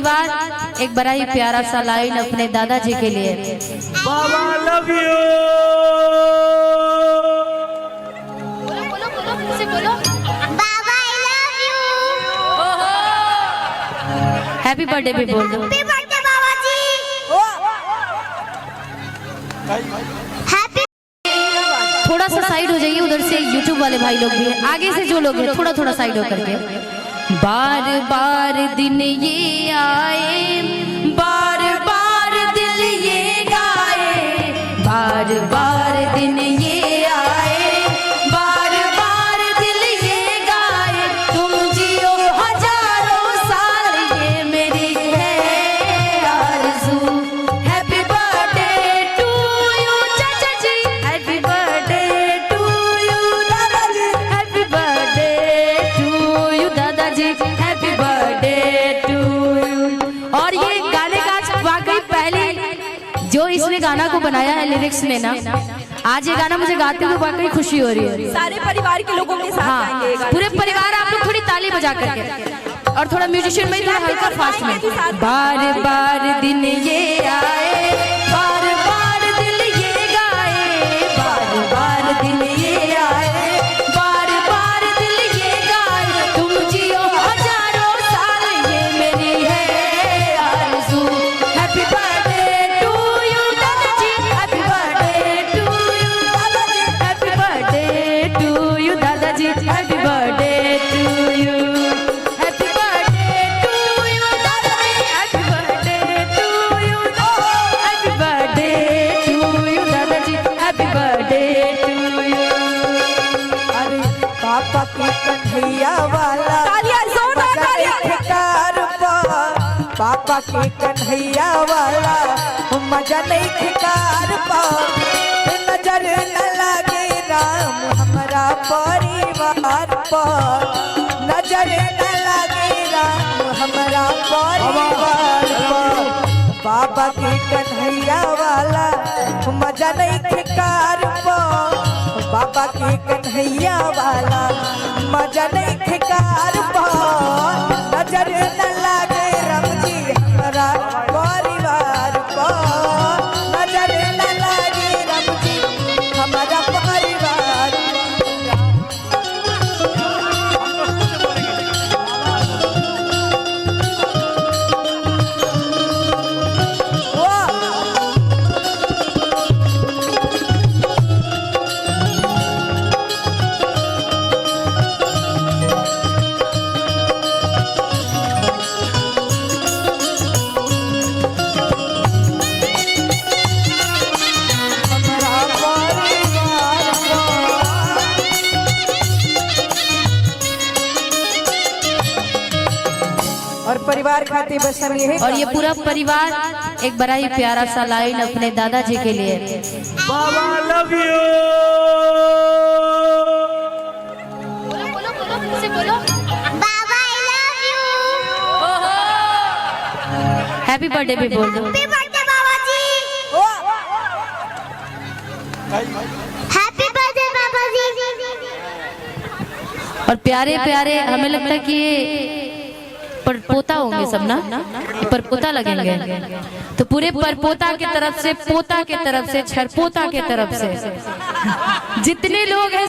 परिवार एक बड़ा ही प्यारा सा लाइन अपने दादाजी के लिए। बाबा लव यू। बोलो बाबा I love you. Happy birthday भी बोल दो। हैप्पी बर्थडे बाबा जी। हैप्पी। थोड़ा सा साइड हो जाइए, उधर से यूट्यूब वाले भाई लोग भी हैं, आगे से जो लोग हैं थोड़ा थोड़ा साइड होकर के। बार बार दिन ये आए, बार बार दिल ये गाए, बार बार दिन ये आए, बार बार दिल ये गाए, तुम जियो हजारों साल ये मेरी है आरज़ू। हैप्पी बर्थडे टू यू चाचा जी, हैप्पी बर्थडे टू यू दादाजी, हैप्पी बर्थडे टू यू दादाजी, हैप्पी बर्थडे टू यू। और ये गाने का वाकई पहले जो इसने गाना को बनाया है लिरिक्स में ना, आज ये गाना मुझे गाते हुए वाकई खुशी हो रही है। सारे परिवार के लोगों के साथ गाएंगे ये गाना। पूरे परिवार आप लोग थोड़ी ताली बजा करके, और थोड़ा म्यूजिशियन में थोड़ा हल्का फास्ट में। बार बार दिन ये आए, बार बार दिल ये गाए, बार बार दिन ये आए, बार बार दिल ये गाए, तुम जियो हजारों साल ये मेरी है आरज़ू। हैप्पी बर्थडे टू यू दादाजी, हैप्पी बर्थडे टू यू दादाजी, हैप्पी बर्थडे टू यू दादाजी, happy birthday to you, happy birthday to you दादाजी, happy birthday to you, happy birthday to you दादाजी, हैप्पी बर्थडे टू यू। अरे पापा की कन्हैया वाला तालियां, जोरदार तालियां। ठिकार पा, पापा की कन्हैया वाला मजा नहीं ठिकार पा, नजर न लगे राम हमारा परिवार पर, नजर न लगे राम हमारा परिवार पर। बाबा की कन्हैया वाला मजा नहीं ठिकार पा, बाबा की कन्हैया वाला मजा नहीं ठिकार पा, नजर न लागे राम जी हमारा परिवार पर, नजर न लागे राम जी हमारा परिवार पर। और परिवार खाते बस हम यही। और ये पूरा परिवार एक बड़ा ही प्यारा सा लाइन अपने दादाजी के लिए। बाबा लव यू। बोलो बाबा I love you. Happy birthday भी बोल दो। हैप्पी बर्थडे बाबा जी। हैप्पी बर्थडे बाबा जी। और प्यारे प्यारे हमें लगता है कि ये परपोता होंगे सब ना, परपोता लगेंगे, तो पूरे परपोता के तरफ से, पोता के तरफ से, छरपोता के तरफ से जितने लोग हैं